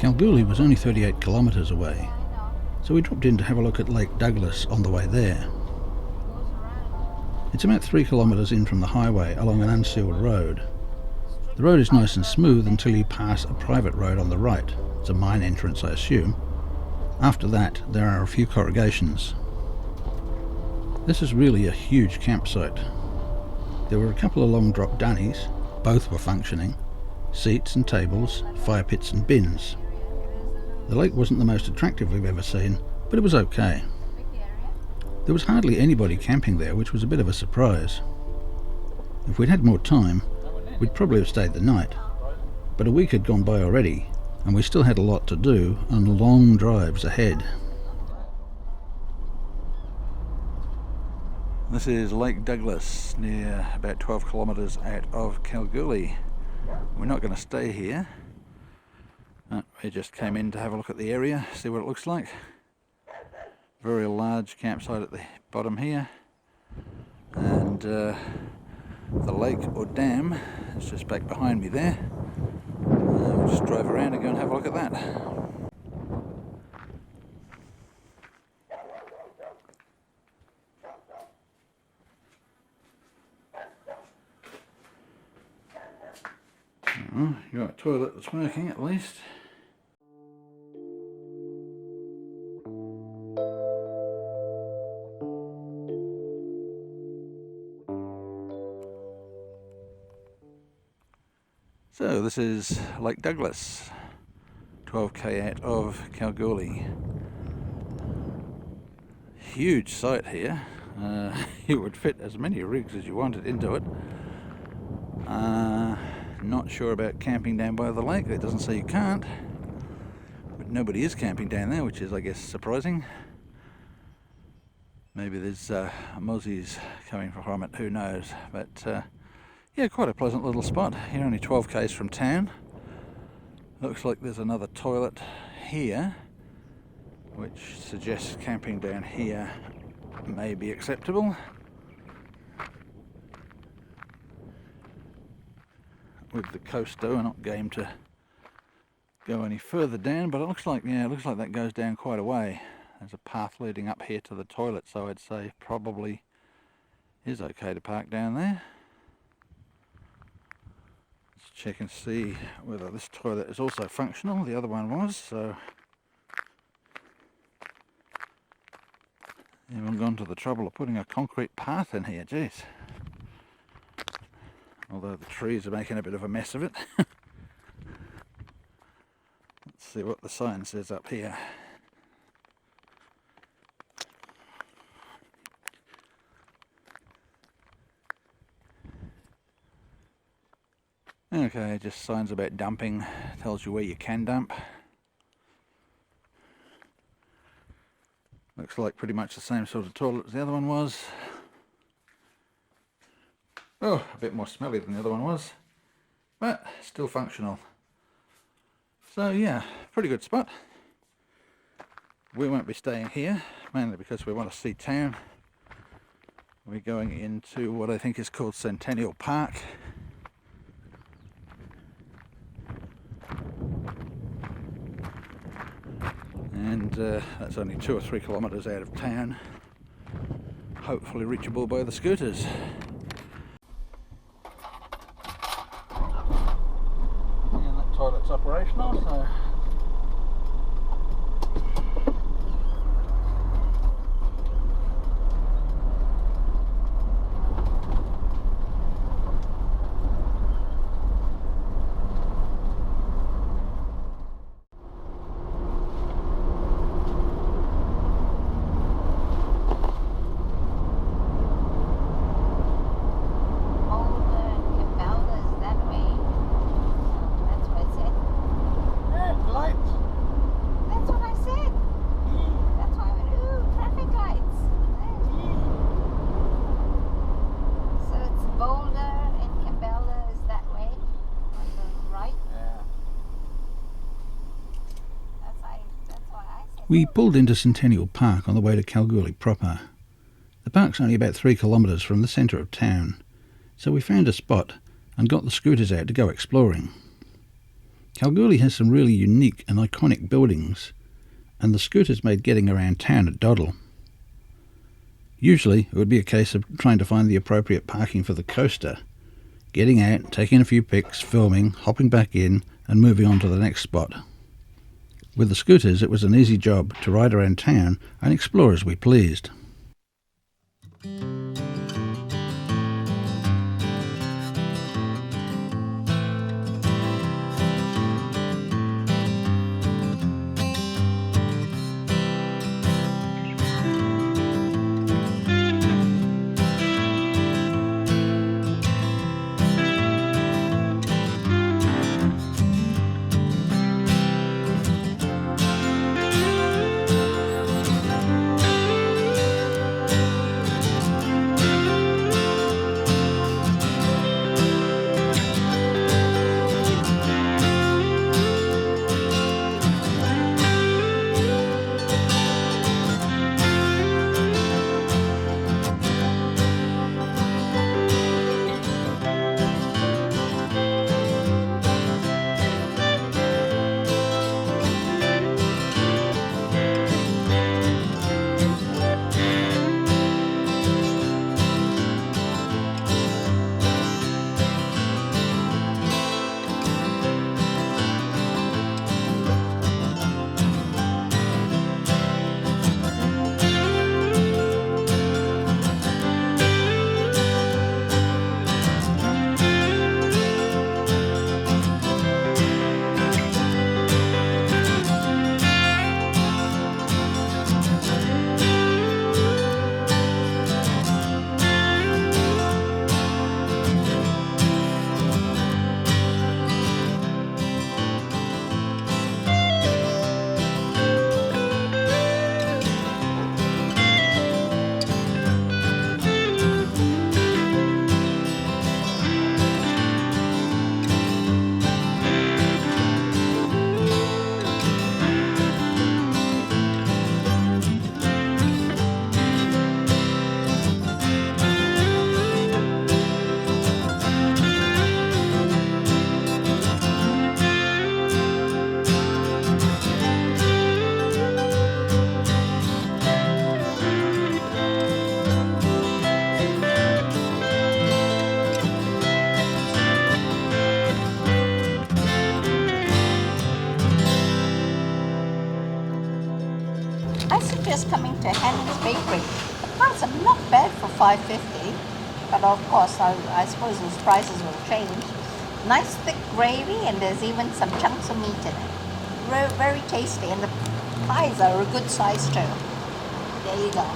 Kalgoorlie was only 38 kilometres away, so we dropped in to have a look at Lake Douglas on the way there. It's about 3 kilometres in from the highway along an unsealed road. The road is nice and smooth until you pass a private road on the right. It's a mine entrance, I assume. After that, there are a few corrugations. This is really a huge campsite. There were a couple of long drop dunnies, both were functioning, seats and tables, fire pits and bins. The lake wasn't the most attractive we've ever seen, but it was okay. There was hardly anybody camping there, which was a bit of a surprise. If we'd had more time, we'd probably have stayed the night, but a week had gone by already, and we still had a lot to do and long drives ahead. This is Lake Douglas, near about 12 kilometres out of Kalgoorlie. We're not going to stay here. We just came in to have a look at the area, see what it looks like. Very large campsite at the bottom here, and the lake or dam is just back behind me there. We'll just drive around and go and have a look at that. You got a toilet that's working at least. So this is Lake Douglas, 12k out of Kalgoorlie. Huge site here. You would fit as many rigs as you wanted into it. Not sure about camping down by the lake. It doesn't say you can't, but nobody is camping down there, which is, I guess, surprising. Maybe there's mozzies coming from it, who knows. But yeah, quite a pleasant little spot. You're only 12 k's from town. Looks like there's another toilet here, which suggests camping down here may be acceptable. With the coaster, we're not game to go any further down, but it looks like, yeah, it looks like that goes down quite a way. There's a path leading up here to the toilet, so I'd say probably is okay to park down there. Let's check and see whether this toilet is also functional. The other one was, so even gone to the trouble of putting a concrete path in here, geez. Although the trees are making a bit of a mess of it. Let's see what the sign says up here. Okay, just signs about dumping, tells you where you can dump. Looks like pretty much the same sort of toilet as the other one was. Oh, a bit more smelly than the other one was, but still functional. So yeah, pretty good spot. We won't be staying here, mainly because we want to see town. We're going into what I think is called Centennial Park. And that's only 2 or 3 kilometres out of town. Hopefully reachable by the scooters. Toilet's operational, so we pulled into Centennial Park on the way to Kalgoorlie proper. The park's only about 3 kilometres from the centre of town, so we found a spot and got the scooters out to go exploring. Kalgoorlie has some really unique and iconic buildings, and the scooters made getting around town a doddle. Usually it would be a case of trying to find the appropriate parking for the coaster, getting out, taking a few pics, filming, hopping back in and moving on to the next spot. With the scooters it was an easy job to ride around town and explore as we pleased. I suggest coming to Hannon's Bakery. The prices are not bad for $5.50, but of course I suppose those prices will change. Nice thick gravy, and there's even some chunks of meat in it. Very, very tasty, and the pies are a good size too. There you go.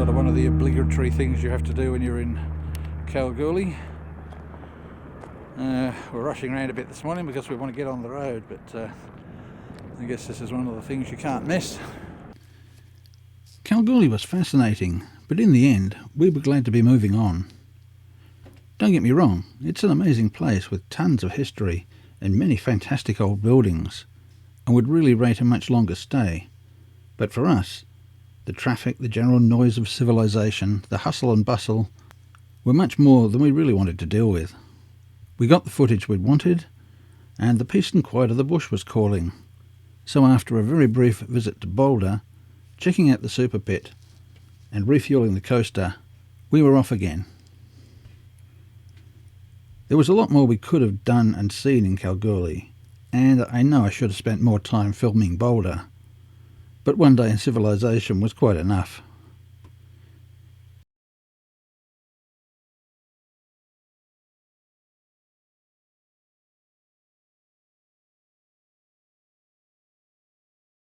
sort of one of the obligatory things you have to do when you're in Kalgoorlie. We're rushing around a bit this morning because we want to get on the road, but I guess this is one of the things you can't miss. Kalgoorlie was fascinating, but in the end we were glad to be moving on. Don't get me wrong, it's an amazing place with tons of history and many fantastic old buildings, and would really rate a much longer stay. But for us, the traffic, the general noise of civilization, the hustle and bustle were much more than we really wanted to deal with. We got the footage we'd wanted, and the peace and quiet of the bush was calling. So after a very brief visit to Boulder, checking out the super pit and refueling the coaster, we were off again. There was a lot more we could have done and seen in Kalgoorlie, and I know I should have spent more time filming Boulder, but one day in civilization was quite enough.